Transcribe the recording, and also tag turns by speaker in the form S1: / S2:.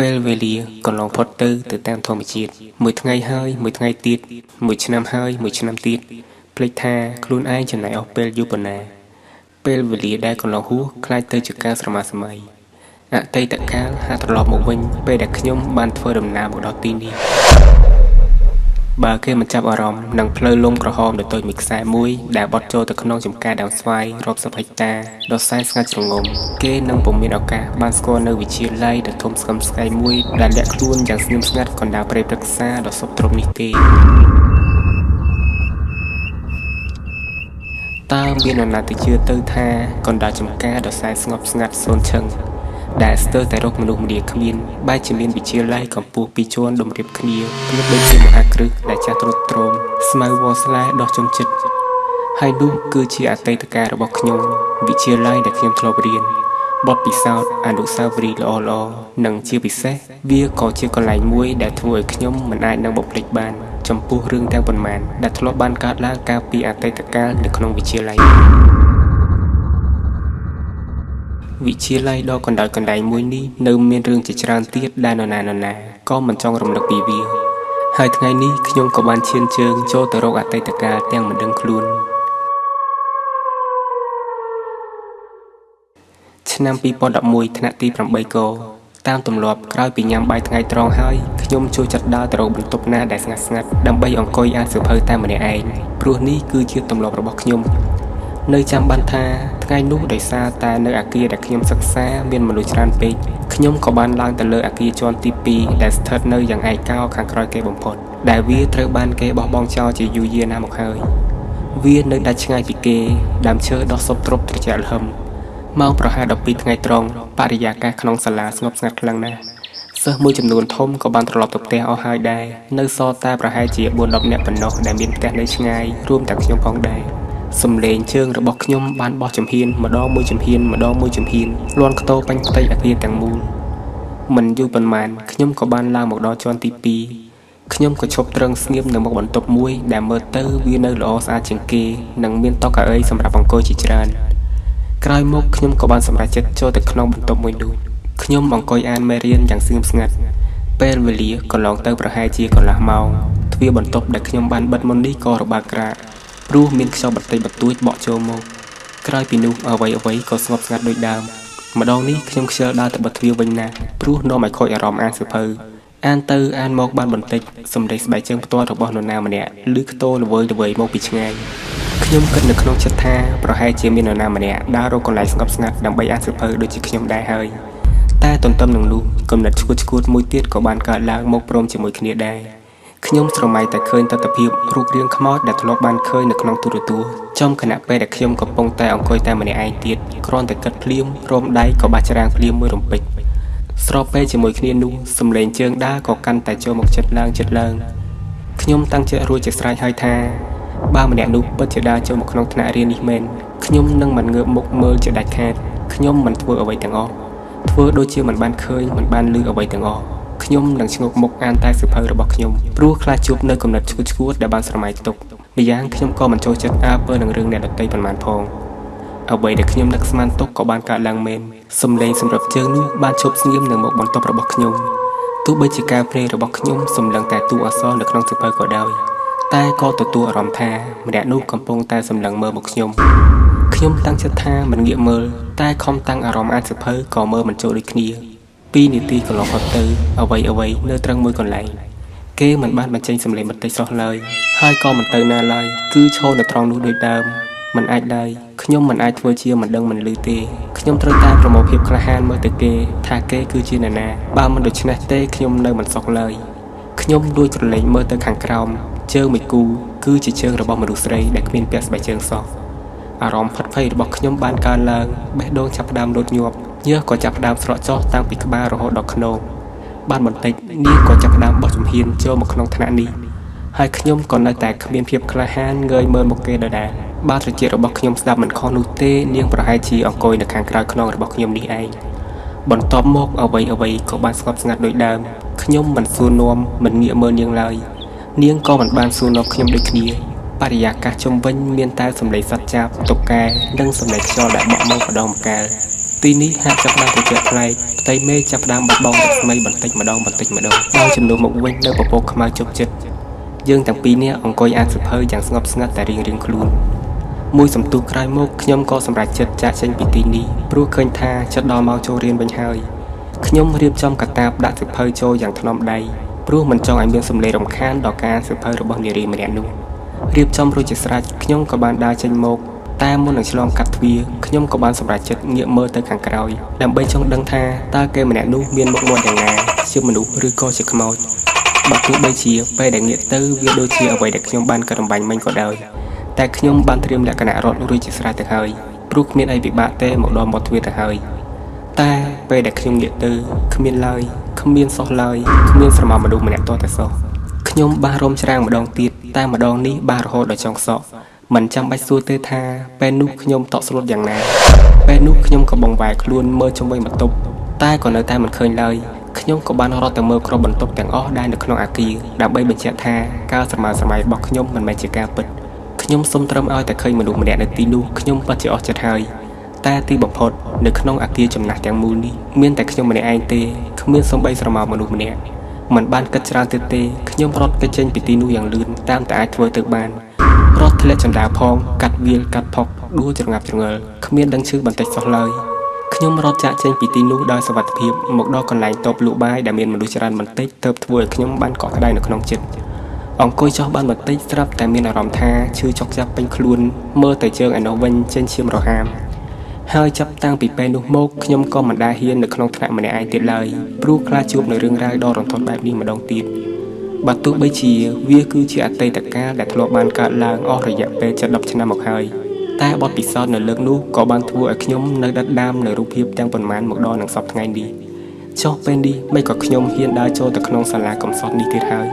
S1: ពេលវេលាកន្លងផុតទៅតាមធម្មជាតិមួយថ្ងៃហើយមួយថ្ងៃទៀតមួយឆ្នាំហើយមួយឆ្នាំទៀតភ្លេចថាខ្លួនឯងចំណាយអស់ពេលយូរប៉ុណ្ណាពេលវេលាដែលកន្លងហួសខ្លាចទៅជាការស្រមើសម័យអតីតកាលហាក់ត្រឡប់មកវិញពេលដែលខ្ញុំបានធ្វើដំណើរមកដល់ទីនេះបើគេមិនចាប់អារម្មណ៍នឹងផ្លូវលំក្រហមដ៏តូចមួយខ្សែមួយដែលបត់ចូលទៅក្នុងចំការដើមស្វាយរាប់សិបហិកតាដ៏សែនស្ងាត់ជ្រងំគេនឹងពុំមានឱកាសបានស្គាល់នៅវិទ្យាល័យដ៏ធំស្កឹមស្កៃមួយដែលលាក់ខ្លួនយ៉ាងស្ងៀមស្ងាត់កណ្ដាលព្រៃព្រឹក្សាដ៏សុខទ្រព្យនេះទេតើមាននរណាទៅជឿទៅថាកណ្ដាលចំការដ៏សែនស្ងប់ស្ងាត់សូន្យឈឹងដែលស្ទើរតែរកមនុស្សម្នាគ្មានបែរជាមានវិទ្យាល័យកម្ពស់ពីរជាន់តម្រៀបគ្នាប្រៀបដូចជាមហាគ្រឹះដែលចាស់ទ្រុឌទ្រោមស្មៅវស្លែដោះជំចិត្តហើយនោះគឺជាអតីតកាលរបស់ខ្ញុំវិទ្យាល័យដែលខ្ញុំធ្លាប់រៀនបទពិសោធន៍អនុស្សាវរីយ៍ល្អៗនិងជាពិសេសវាក៏ជាកន្លែងមួយដែលធ្វើឲ្យខ្ញុំមិនអាចនឹងបំភ្លេចបានចំពោះរឿងទាំងប៉ុន្មានដែលធ្លាប់បានកើតឡើងកាលពីអតីតកាលនៅក្នុងវិទ្យាល័យវិទ្យាល័យដ៏កណ្ដាលកណ្ដែងមួយនេះនៅមានរឿងជាច្រើនទៀតដែលនរណាក៏មិនចង់រំលឹកពីវាហើយថ្ងៃនេះខ្ញុំក៏បានឈានជើងចូលទៅរកអតីតកាលទាំងមិនដឹងខ្លួនឆ្នាំ2011ថ្នាក់ទី8កតាមទម្លាប់ក្រោយពីញ៉ាំបាយថ្ងៃត្រង់ហើយខ្ញុំចូលចិត្តដើរទៅរកបន្ទប់ណាដែលស្ងាត់ដើម្បីអង្គុយអានសៀវភៅតែម្នាក់ឯងព្រោះនេះគឺជាទម្លាប់របស់ខ្ញុំនៅចាំបានថាថ្ងៃនោះដោយសារតែនៅអគារដែលខ្ញុំសិក្សាមានមនុស្សច្រើនពេកខ្ញុំក៏បានឡើងទៅលើអគារជាន់ទី2ដែលស្ថិតនៅយ៉ាងឯកោខាងក្រោយគេបំផុតដែលវាត្រូវបានគេបោះបង់ចោលជាយូរយារណាស់មកហើយវានៅដាច់ឆ្ងាយពីគេដើមឈើដុះសុបទ្រប់ត្រជាក់ល្ហឹមម៉ោងប្រហែល12ថ្ងៃត្រង់បរិយាកាសក្នុងសាលាស្ងប់ស្ងាត់ខ្លាំងណាស់សិស្សមួយចំនួនធំក៏បានត្រឡប់ទៅផ្ទះអស់ហើយដែរនៅសល់តែប្រហែលជា 4-10 នាក់ប៉ុណ្ណោះដែលមានផ្ទះនៅឆ្ងាយរួមទាំងខ្ញុំផងដែរសំឡេងជើងរបស់ខ្ញុំបានបោះចំហៀនម្ដងមួយចំហៀនលាន់ខ្ទោពេញផ្ទៃអគារទាំងមូលមិនយូរប៉ុន្មានខ្ញុំក៏បានឡើងមកដល់ជាន់ទី2ខ្ញុំក៏ឈប់ត្រឹងស្ងៀមនៅមុខបន្ទប់មួយដែលមើលទៅវានៅល្អស្អាតជាងគេនិងមានតុកៅអីសម្រាប់អង្គុយជាច្រើនក្រោយមកខ្ញុំក៏បានសម្រេចចិត្តចូលទៅក្នុងបន្ទប់មួយនោះខ្ញុំអង្គុយអានមេរៀនយ៉ាងស្ងៀមស្ងាត់ពេលវេលាកន្លងទៅប្រហែលជាកន្លះម៉ោងទ្វារបន្ទប់ដែលខ្ញុំបានបិទមុននេះក៏របើកក្រាកព្រោះមានខ្យល់បន្តិចបន្តួចបក់ចូលមកក្រោយពីនោះអ្វីក៏ស្ងប់ស្ងាត់ដូចដើមម្ដងនេះខ្ញុំខ្ជិលដើរទៅបិទទ្វារវិញណាស់ព្រោះនាំឲ្យខូចអារម្មណ៍អានសៀវភៅអានទៅអានមកបានបន្តិចសម្លេងស្បែកជើងផ្ទាល់របស់នរណាម្នាក់ឮខ្ទរល្វើយមកពីឆ្ងាយខ្ញុំគិតនៅក្នុងចិត្តថាប្រហែលជាមាននរណាម្នាក់ដើររកកន្លែងស្ងប់ស្ងាត់ដើម្បីអានសៀវភៅដូចជាខ្ញុំដែរហើយតែទន្ទឹមនឹងនោះគំនិតឈួតមួយទៀតក៏បានកើតឡើងមកព្រមជាមួយគ្នាដែរខ្ញុំស្រមៃតែឃើញទស្សនវិជ្ជារូបរាងខ្មោចដែលធ្លាប់បានឃើញនៅក្នុងទូរទស្សន៍ចំខណៈពេលដែលខ្ញុំកំពុងតែអង្គុយតែម្នាក់ឯងទៀតគ្រាន់តែគិតភ្លាមរោមដៃក៏បាច់ច្រាងភ្លាមមួយរំពេចស្របពេលជាមួយគ្នានោះសំឡេងជើងដើរក៏កាន់តែចូលមកជិតឡើងខ្ញុំតាំងចិត្តរួចជាស្រេចហើយថាបើម្នាក់នោះពិតជាដើរចូលមកក្នុងថ្នាក់រៀននេះមែនខ្ញុំនឹងមិនងើបមុខមើលជាដាច់ខាតខ្ញុំមិនធ្វើអ្វីទាំងអស់ធ្វើដូចជាមិនបានឃើញមិនបានឮអ្វីទាំងអស់ខ្ញុំនឹងឆ្ងល់មុខអានតែសៀវភៅរបស់ខ្ញុំព្រោះខ្លាចជួបនៅគំនិតឈួតដែលបានស្រមៃទុកម្យ៉ាងខ្ញុំក៏មិនចូលចិត្តអើពើនឹងរឿងអ្នកដទៃប៉ុន្មានផងអ្វីដែលខ្ញុំនឹកស្មានទុកក៏បានកើតឡើងមែនសំឡេងសម្រាប់ជើងនោះបានឈប់ស្ងៀមនៅមុខបន្ទប់របស់ខ្ញុំទោះបីជាការព្រេងរបស់ខ្ញុំសម្លឹងតែតួអក្សរនៅក្នុងសៀវភៅក៏ដោយតែក៏ទទួលអារម្មណ៍ថាម្នាក់នោះកំពុងតែសម្លឹងមើលមកខ្ញុំតាំងចិត្តថាមិនងាកមើលតែខំតាំងអារម្មណ៍អានសៀវភៅក៏មើលមិនចូលដូចគ្នា2នាទីកន្លងផុតទៅអ្វីនៅត្រឹងមួយកន្លែងគេមិនបានបញ្ចេញសំឡេងបន្តិចសោះឡើយហើយក៏មិនទៅណាឡើយគឺឈរនៅត្រង់នោះដូចដើមមិនអាចឡើយខ្ញុំមិនអាចធ្វើជាមិនដឹងមិនឮទេខ្ញុំត្រូវតែប្រមូលភាពក្លាហានមើលទៅគេថាគេគឺជានរណាបើមិនដូច្នេះទេខ្ញុំនៅមិនសុខឡើយខ្ញុំដួចក្រឡេកមើលទៅខាងក្រោមជើងមួយគូគឺជាជើងរបស់មនុស្សស្រីដែលគ្មានពាក់ស្បែកជើងសោះអារម្មណ៍ផិតភ័យរបស់ខ្ញុំបានកើនឡើងបេះដូងចាប់ផ្ដើមលោតញាប់ញើសក៏ចាប់ផ្ដើមស្រកចុះតាំងពីក្បាលរហូតដល់ខ្នងបានបន្តិចនាងក៏ចាប់ផ្ដើមបោះជំហានចូលមកក្នុងថ្នាក់នេះហើយខ្ញុំក៏នៅតែគ្មានភាពក្លាហានងើយមើលមកគេដដែលបើត្រចៀករបស់ខ្ញុំស្ដាប់មិនខុសនោះទេនាងប្រហែលជាអង្គុយនៅខាងក្រៅខ្នងរបស់ខ្ញុំនេះឯងបន្ទាប់មកអ្វីក៏បានស្ងប់ស្ងាត់ដូចដើមខ្ញុំមិនសួរនាំមិនងាកមើលនាងឡើយនាងក៏មិនបានសួរនាំខ្ញុំដូចគ្នាបរិយាកាសជុំវិញមានតែសំឡេងសត្វចាបតុកកែនិងសំឡេងខ្យល់ដែលបក់មកម្ដងម្កាល ទីនេះហាក់ចាប់ផ្ដើមត្រជាក់ប្លែកផ្ទៃមេឃចាប់ផ្ដើមបាត់បង់រស្មីបន្តិចម្ដងដោយចំនួនមកវិញនៅពពកខ្មៅជប់ចិត្តយើងទាំងពីរនាក់អង្គុយអានសៀវភៅយ៉ាងស្ងប់ស្ងាត់តែរៀងៗខ្លួនមួយសន្ទុះក្រោយមកខ្ញុំក៏សម្រេចចិត្តចាកចេញពីទីនេះព្រោះឃើញថាចិត្តដល់ម៉ោងចូលរៀនវិញហើយខ្ញុំរៀបចំកាតាបដាក់សៀវភៅចូលយ៉ាងថ្នមដៃព្រោះមិនចង់ឲ្យមានសម្លេងរំខានដល់ការអានសៀវភៅរបស់នារីម្នាក់នោះរៀបចំរួចជាស្រេចខ្ញុំក៏បានដើរចេញមកតែមុននឹងឆ្លងកាត់ទ្វារខ្ញុំក៏បានសម្រេចចិត្តងាកមើលទៅខាងក្រោយដើម្បីចង់ដឹងថាតើគេម្នាក់នោះមានមុខមាត់យ៉ាងណាជាមនុស្សឬក៏ជាខ្មោចបើទោះបីជាពេលដែលងាកទៅវាដូចជាអ្វីដែលខ្ញុំបានកាត់រំបាញ់មិញក៏ដោយតែខ្ញុំបានត្រៀមលក្ខណៈរត់រួចជាស្រេចទៅហើយព្រោះគ្មានអីពិបាកទេមកដល់មាត់ទ្វារទៅហើយតែពេលដែលខ្ញុំងាកទៅគ្មានឡើយគ្មានសោះឡើយគ្មានស្រមោលមនុស្សម្នាក់ទាល់តែសោះខ្ញុំបានរំច្រាងម្ដងទៀតតែម្ដងនេះបានរហូតដល់ចង់សក់មិនចាំបាច់សួរទេថាពេលនោះខ្ញុំតក់ស្លុតយ៉ាងណាពេលនោះខ្ញុំក៏បង្វែរខ្លួនមើលជុំវិញបន្ទប់តែក៏នៅតែមិនឃើញឡើយខ្ញុំក៏បានរត់ទៅមើលគ្រប់បន្ទប់ទាំងអស់ដែលនៅក្នុងអគារដើម្បីបញ្ជាក់ថាការស្រមើស្រមៃរបស់ខ្ញុំមិនមែនជាការពិតខ្ញុំសុំត្រឹមឲ្យតែឃើញមនុស្សម្នាក់នៅទីនោះខ្ញុំពិតជាអស់ចិត្តហើយតែទីបំផុតនៅក្នុងអគារចំណាស់ទាំងមូលនេះមានតែខ្ញុំម្នាក់ឯងទេគ្មានសូម្បីស្រមោលមនុស្សម្នាក់មិនបានគិតច្រើនទៀតទេខ្ញុំរត់គេចចេញពីទីនោះយ៉ាងលឿនតាមតែអាចធ្វើទៅបានរត់ធ្លាក់ចណ្ដាលផងកាត់វាលកាត់ផុកដួលច្រងាប់ច្រងល់គ្មានដឹងឈឺបន្តិចសោះឡើយខ្ញុំរត់ចាក់ចេញពីទីនោះដោយសុវត្ថិភាពមកដល់កន្លែងតូបលក់បាយដែលមានមនុស្សច្រើនបន្តិចទើបធ្វើឲ្យខ្ញុំបានកក់ក្ដៅនៅក្នុងចិត្តអង្គុយចុះបានបន្តិចស្រាប់តែមានអារម្មណ៍ថាឈឺចុកចាប់ពេញខ្លួនមើលទៅជើងឯនោះវិញចេញឈាមរហាមហើយចាប់តាំងពីពេលនោះមកខ្ញុំក៏មិនដែលហ៊ាននៅក្នុងថ្នាក់ម្នាក់ឯងទៀតឡើយព្រោះខ្លាចជួបនៅរឿងរ៉ាវដ៏រន្ធត់បែបនេះម្ដងទៀតបើទោះបីជាវាគឺជាអតីតកាលដែលធ្លាប់បានកើតឡើងអស់រយៈពេលជិត10ឆ្នាំមកហើយតែបទពិសោធន៍នៅលើកនោះក៏បានធ្វើឲ្យខ្ញុំនៅដិតដាមនៅរូបភាពទាំងប៉ុន្មានមកដល់នឹងសពថ្ងៃនេះចុះពេលនេះមិនក៏ខ្ញុំហ៊ានដើរចូលទៅក្នុងសាលាកំសត់នេះទៀតហើយ